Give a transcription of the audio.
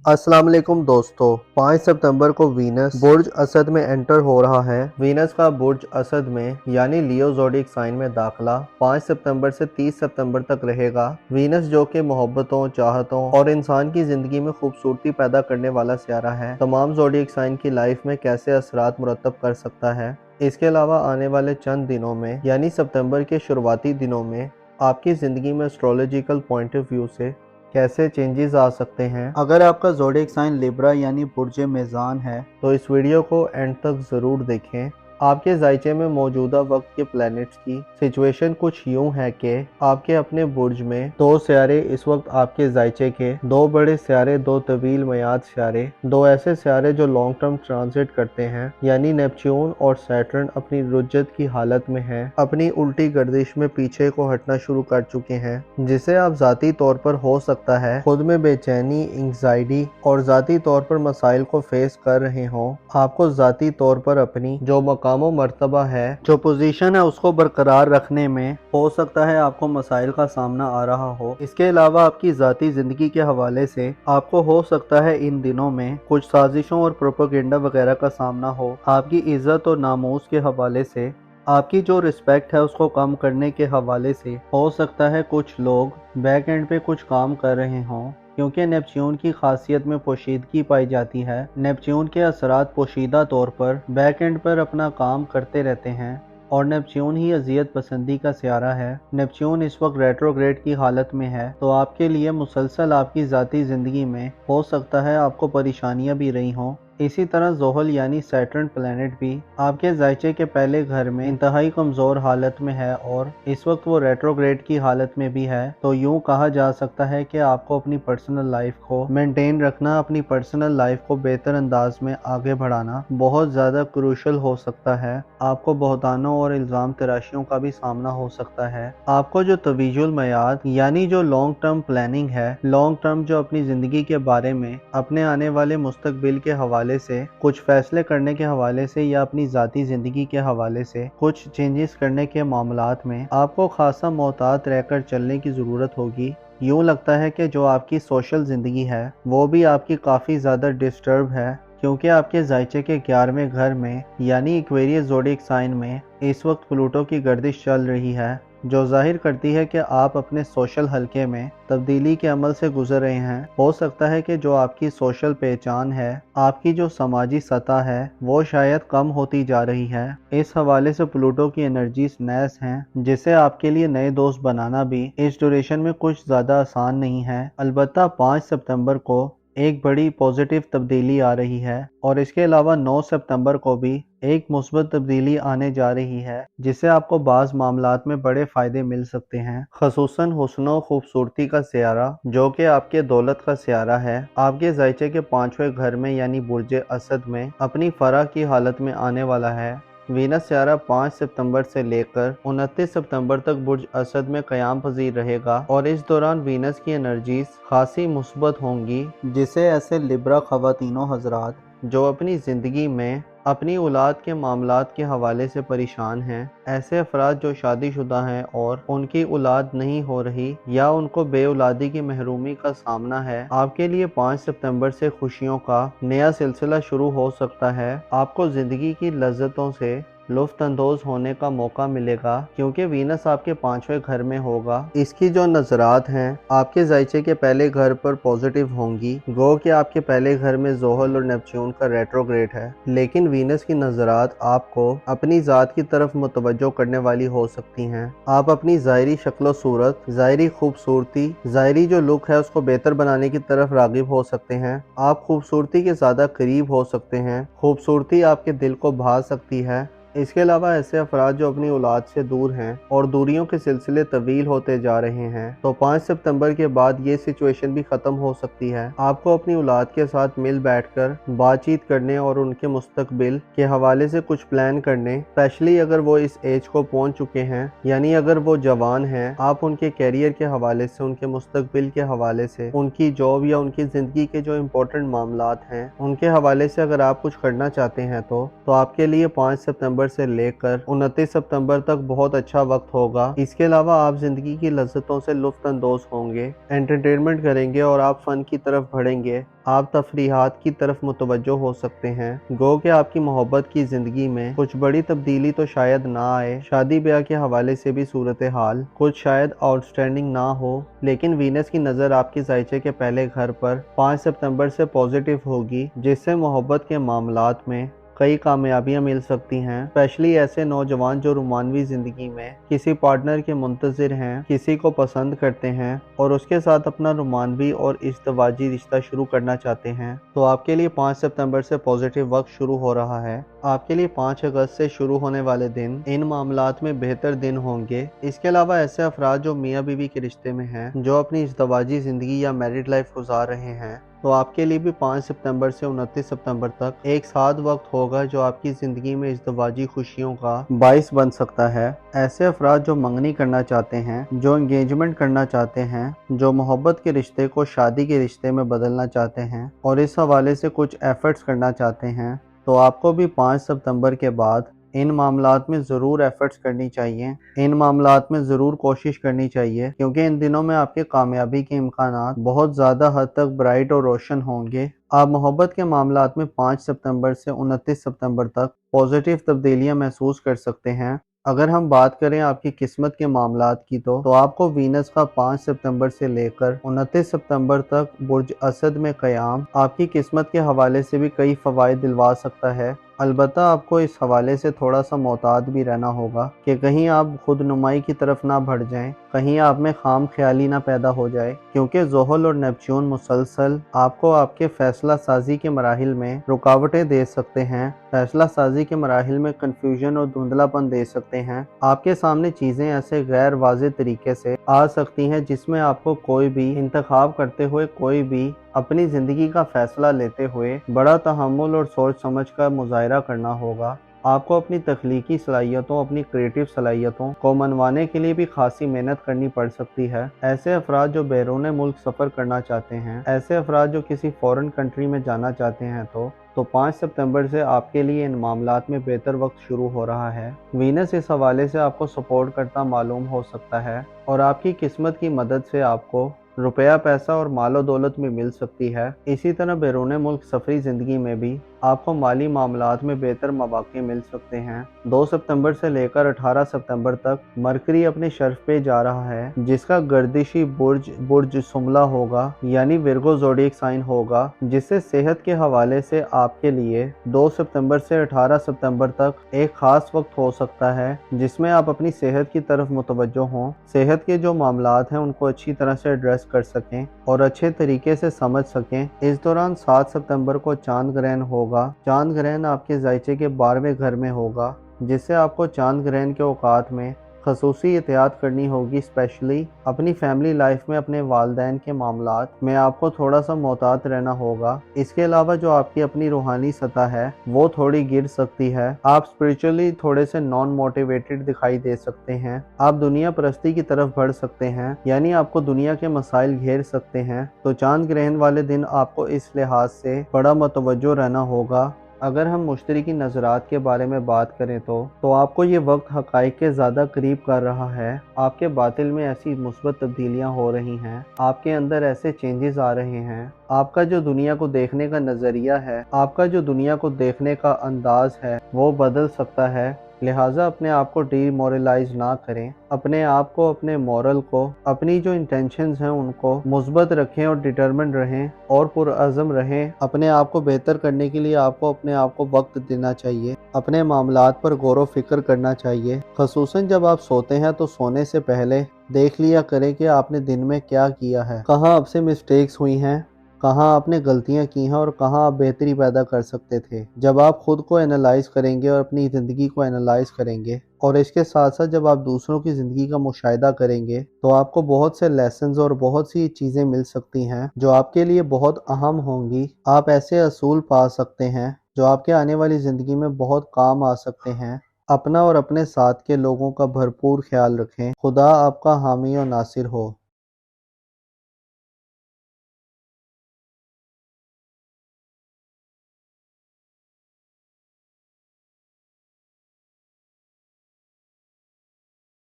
अस्सलाम वालेकुम दोस्तों। 5 सितंबर को वीनस बुर्ज असद में एंटर हो रहा है। वीनस का बुर्ज असद में यानी लियो ज़ोडिएक साइन में दाखिला 5 सितंबर से 30 सितंबर तक रहेगा। वीनस जो कि मोहब्बतों, चाहतों और इंसान की ज़िंदगी में खूबसूरती पैदा करने वाला सियारा है, तमाम ज़ोडिएक साइन की लाइफ में कैसे असरात मुरतब कर सकता है। इसके अलावा आने वाले चंद दिनों में यानी सितंबर के शुरुआती दिनों में आपकी ज़िंदगी में एस्ट्रोलॉजिकल पॉइंट ऑफ व्यू से कैसे चेंजेस आ सकते हैं। अगर आपका ज़ोडिएक साइन लिब्रा यानी बुर्ज मेज़ान है तो इस वीडियो को एंड तक ज़रूर देखें। आपके जायचे में मौजूदा वक्त के प्लैनेट्स की सिचुएशन कुछ यूं है कि आपके अपने बुर्ज में दो सियारे इस वक्त आपके जायचे के, दो बड़े सियारे, दो तवील मयाद सियारे, दो ऐसे सियारे जो लॉन्ग टर्म ट्रांजिट करते हैं यानी नेपच्यून और सैटर्न अपनी रुज्जत की हालत में हैं, अपनी उल्टी गर्दिश में पीछे को हटना शुरू कर चुके हैं, जिसे आप ज़ाती तौर पर हो सकता है खुद में बेचैनी, एंग्जाइटी और ज़ाती तौर पर मसाइल को फेस कर रहे हों। आपको ज़ाती तौर पर अपनी जो मकामो मर्तबा है, जो पोजीशन है उसको बरकरार रखने में हो सकता है आपको मसाइल का सामना आ रहा हो। इसके अलावा आपकी ज़ाती ज़िंदगी के हवाले से आपको हो सकता है इन दिनों में कुछ साजिशों और प्रोपेगेंडा वगैरह का सामना हो। आपकी इज्जत और नामूस के हवाले से, आपकी जो रिस्पेक्ट है उसको कम करने के हवाले से हो सकता है कुछ लोग बैक एंड पे कुछ काम कर रहे हों, क्योंकि नेपच्यून की खासियत में पोशीदगी पाई जाती है। नेपच्यून के असरात पोशीदा तौर पर बैक एंड पर अपना काम करते रहते हैं और नेपच्यून ही अजियत पसंदी का सियारा है। नेपच्यून इस वक्त रेट्रोग्रेड की हालत में है, तो आपके लिए मुसलसल आपकी ज़ाती ज़िंदगी में हो सकता है आपको परेशानियां भी रही हों। इसी तरह ज़ोहल यानी सैटर्न प्लैनेट भी आपके जायचे के पहले घर में इंतहाई कमज़ोर हालत में है और इस वक्त वो रेट्रोग्रेड की हालत में भी है। तो यूँ कहा जा सकता है कि आपको अपनी पर्सनल लाइफ को मेंटेन रखना, अपनी पर्सनल लाइफ को बेहतर अंदाज में आगे बढ़ाना बहुत ज़्यादा क्रूशल हो सकता है। आपको बहतानों और इल्ज़ाम तराशियों का भी सामना हो सकता है। आपको जो तवीजुल मयाद यानी जो लॉन्ग टर्म प्लानिंग है, लॉन्ग टर्म जो अपनी ज़िंदगी के बारे में, अपने आने वाले मुस्तकबिल के हवाले से कुछ फैसले करने के हवाले से या अपनी ज़ाती ज़िंदगी के हवाले से कुछ चेंजेस करने के मामलात में आपको खासा मोहतात रहकर चलने की ज़रूरत होगी। यूँ लगता है कि जो आपकी सोशल ज़िंदगी है वो भी आपकी काफ़ी ज़्यादा डिस्टर्ब है, क्योंकि आपके जायचे के 11वें घर में यानी एक्वेरियस ज़ोडिएक साइन में इस वक्त प्लूटो की गर्दिश चल रही है, जो जाहिर करती है कि आप अपने सोशल हलके में तब्दीली के अमल से गुजर रहे हैं। हो सकता है कि जो आपकी सोशल पहचान है, आपकी जो समाजी सतह है, वो शायद कम होती जा रही है। इस हवाले से प्लूटो की एनर्जीज नैस हैं, जिसे आपके लिए नए दोस्त बनाना भी इस ड्यूरेशन में कुछ ज़्यादा आसान नहीं है। अलबत्ता 5 सितंबर को एक बड़ी पॉजिटिव तब्दीली आ रही है और इसके अलावा 9 सितंबर को भी एक मुस्बत तब्दीली आने जा रही है, जिससे आपको बाज़ मामलात में बड़े फ़ायदे मिल सकते हैं। ख़ुसूसन हुस्न खूबसूरती का सियारा जो कि आपके दौलत का सियारा है, आपके जायचे के 5वें घर में यानी बुर्ज असद में अपनी फराह की हालत में आने वाला है। वीनस सियारा 5 सितंबर से लेकर 29 सितंबर तक बुर्ज असद में क़याम पजीर रहेगा और इस दौरान वीनस की एनर्जीज खासी मुस्बत होंगी, जिसे ऐसे लिब्रा ख़वातीनों हज़रात जो अपनी ज़िंदगी में अपनी औलाद के मामलात के हवाले से परेशान हैं, ऐसे अफराद जो शादीशुदा हैं और उनकी औलाद नहीं हो रही या उनको बेऔलादी की महरूमी का सामना है, आपके लिए 5 सितंबर से खुशियों का नया सिलसिला शुरू हो सकता है। आपको ज़िंदगी की लज्जतों से लुफ्त अंदोज होने का मौका मिलेगा, क्योंकि वीनस आपके 5वें घर में होगा। इसकी जो नजरात हैं आपके जायचे के पहले घर पर पॉजिटिव होंगी, गो कि आपके पहले घर में ज़ोहल और नेपच्यून का रेट्रोग्रेड है, लेकिन वीनस की नजरात आपको अपनी ज़ात की तरफ मुतवज्जो करने वाली हो सकती हैं। आप अपनी ज़ाहिरी शक्ल सूरत, ज़ाहिरी खूबसूरती, ज़ाहिरी जो लुक है उसको बेहतर बनाने की तरफ रागिब हो सकते हैं। आप खूबसूरती के ज़्यादा करीब हो सकते हैं। खूबसूरती आपके दिल को भा सकती है। इसके अलावा ऐसे अफराद जो अपनी औलाद से दूर हैं और दूरियों के सिलसिले तवील होते जा रहे हैं, तो 5 सितंबर के बाद ये सिचुएशन भी ख़त्म हो सकती है। आपको अपनी औलाद के साथ मिल बैठकर बातचीत करने और उनके मुस्तकबिल के हवाले से कुछ प्लान करने, स्पेशली अगर वो इस एज को पहुंच चुके हैं यानी अगर वो जवान हैं, आप उनके कैरियर के हवाले से, उनके मुस्तकबिल के हवाले से, उनकी जॉब या उनकी ज़िंदगी के जो इम्पोर्टेंट मामलात हैं उनके हवाले से अगर आप कुछ करना चाहते हैं तो आपके लिए 5 सितंबर सितंबर से लेकर 29 सितंबर तक बहुत अच्छा वक्त होगा। इसके अलावा आप जिंदगी की लज्जतों से लुत्फ अंदोज होंगे, एंटरटेनमेंट करेंगे और आप फन की तरफ बढ़ेंगे। आप तफरीहात की तरफ मुतवज्जो हो सकते हैं। गो कि आपकी मोहब्बत की जिंदगी में कुछ बड़ी तब्दीली तो शायद ना आए, शादी ब्याह के हवाले से भी सूरत हाल कुछ शायद आउटस्टैंडिंग ना हो, लेकिन वीनस की नज़र आपके जायचे के पहले घर पर 5 सितंबर से पॉजिटिव होगी, जिससे मोहब्बत के मामलात में कई कामयाबियां मिल सकती हैं। स्पेशली ऐसे नौजवान जो रोमानवी ज़िंदगी में किसी पार्टनर के मुंतज़िर हैं, किसी को पसंद करते हैं और उसके साथ अपना रोमानवी और इज़्दवाजी रिश्ता शुरू करना चाहते हैं, तो आपके लिए 5 सितंबर से पॉजिटिव वक्त शुरू हो रहा है। आपके लिए 5 अगस्त से शुरू होने वाले दिन इन मामलात में बेहतर दिन होंगे। इसके अलावा ऐसे अफराद जो मियाँ बीवी के रिश्ते में हैं, जो अपनी इज़्दवाजी ज़िंदगी या मैरिड लाइफ गुजार रहे हैं, तो आपके लिए भी 5 सितंबर से 29 सितंबर तक एक साथ वक्त होगा जो आपकी ज़िंदगी में इज़्दवाजी खुशियों का बाइस बन सकता है। ऐसे अफराद जो मंगनी करना चाहते हैं, जो एंगेजमेंट करना चाहते हैं, जो मोहब्बत के रिश्ते को शादी के रिश्ते में बदलना चाहते हैं और इस हवाले से कुछ एफर्ट्स करना चाहते हैं, तो आपको भी 5 सितंबर के बाद इन मामलात में ज़रूर एफर्ट्स करनी चाहिए, इन मामलात में ज़रूर कोशिश करनी चाहिए, क्योंकि इन दिनों में आपके कामयाबी के इम्कानात बहुत ज़्यादा हद तक ब्राइट और रोशन होंगे। आप मोहब्बत के मामलात में 5 सितंबर से 29 सितंबर तक पॉजिटिव तब्दीलियां महसूस कर सकते हैं। अगर हम बात करें आपकी किस्मत के मामलात की तो आपको वीनस का 5 सितंबर से लेकर 29 सितंबर तक बुर्ज असद में क़याम आपकी किस्मत के हवाले से भी कई फ़वाइद दिलवा सकता है। अलबत्ता आपको इस हवाले से थोड़ा सा मोहतात भी रहना होगा कि कहीं आप खुद नुमाई की तरफ ना बढ़ जाएं, कहीं आप में खाम ख्याली ना पैदा हो जाए, क्योंकि ज़ोहल और नेपच्यून मुसलसल आपको आपके फैसला साजी के मराहिल में रुकावटें दे सकते हैं, फैसला साजी के मराहिल में कन्फ्यूजन और धुंधलापन दे सकते हैं। आपके सामने चीज़ें ऐसे गैर वाज़ेह तरीके से आ सकती हैं जिसमें आपको कोई भी इंतखाब करते हुए, कोई भी अपनी ज़िंदगी का फ़ैसला लेते हुए बड़ा तहम्मुल और सोच समझ का मुज़ाहिरा करना होगा। आपको अपनी तख्लीकी सलाहियतों, अपनी क्रिएटिव सलाहियतों को मनवाने के लिए भी खासी मेहनत करनी पड़ सकती है। ऐसे अफराद जो बैरून मुल्क सफ़र करना चाहते हैं, ऐसे अफराद जो किसी फ़ॉरेन कंट्री में जाना चाहते हैं, तो 5 सितंबर से आपके लिए इन मामलात में बेहतर वक्त शुरू हो रहा है। वीनस इस हवाले से आपको सपोर्ट करता मालूम हो सकता है और आपकी किस्मत की मदद से आपको रुपया, पैसा और मालो दौलत भी मिल सकती है। इसी तरह बैरून मुल्क सफरी ज़िंदगी में भी आपको माली मामलात में बेहतर मौक़े मिल सकते हैं। 2 सितंबर से लेकर 18 सितंबर तक मरकरी अपने शर्फ पे जा रहा है, जिसका गर्दिशी बुर्ज सुमला होगा, यानी विर्गो ज़ोडिएक साइन होगा, जिससे सेहत के हवाले से आपके लिए 2 सितंबर से 18 सितंबर तक एक ख़ास वक्त हो सकता है, जिसमें आप अपनी सेहत की तरफ मुतवज्जो हों, सेहत के जो मामलात हैं उनको अच्छी तरह से एड्रेस कर सकें और अच्छे तरीके से समझ सकें। इस दौरान 7 सितंबर को चांद ग्रहण होगा। चांद ग्रहण आपके जायचे के 12वें घर में होगा, जिससे आपको चांद ग्रहण के औकात में खसूसी एहतियात करनी होगी। स्पेशली अपनी फैमिली लाइफ में अपने वालदैन के मामलात में आपको थोड़ा सा मोहतात रहना होगा। इसके अलावा जो आपकी अपनी रूहानी सतह है वो थोड़ी गिर सकती है। आप स्पिरिचुअली थोड़े से नॉन मोटिवेटेड दिखाई दे सकते हैं। आप दुनिया परस्ती की तरफ बढ़ सकते हैं, यानी आपको दुनिया के मसाइल घेर सकते हैं। तो चांद ग्रहण वाले दिन आपको इस लिहाज से बड़ा मुतवज्जो रहना होगा। अगर हम मुश्तरकी नज़रात के बारे में बात करें तो आपको ये वक्त हक़ाइक़ के ज़्यादा करीब कर रहा है। आपके बातिल में ऐसी मुस्बत तब्दीलियाँ हो रही हैं, आपके अंदर ऐसे चेंजेस आ रहे हैं। आपका जो दुनिया को देखने का नज़रिया है, आपका जो दुनिया को देखने का अंदाज़ है, वो बदल सकता है। लिहाजा अपने आप को डीमोरलाइज ना करें, अपने आप को, अपने मॉरल को, अपनी जो इंटेंशंस हैं उनको मुस्बत रखें और डिटर्मिन्ड रहें और पुरअज़म रहें। अपने आप को बेहतर करने के लिए आपको अपने आप को वक्त देना चाहिए, अपने मामलात पर गौर व फिक्र करना चाहिए। ख़ुसूसन जब आप सोते हैं तो सोने से पहले देख लिया करें कि आपने दिन में क्या किया है, कहाँ आपसे मिस्टेक्स हुई हैं, कहाँ आपने गलतियाँ की हैं और कहाँ आप बेहतरी पैदा कर सकते थे। जब आप खुद को एनालाइज करेंगे और अपनी ज़िंदगी को एनालाइज करेंगे और इसके साथ साथ जब आप दूसरों की ज़िंदगी का मुशाहिदा करेंगे तो आपको बहुत से लेसन्स और बहुत सी चीज़ें मिल सकती हैं जो आपके लिए बहुत अहम होंगी। आप ऐसे असूल पा सकते हैं जो आपके आने वाली ज़िंदगी में बहुत काम आ सकते हैं। अपना और अपने साथ के लोगों का भरपूर ख्याल रखें। खुदा आपका हामी और नासिर हो।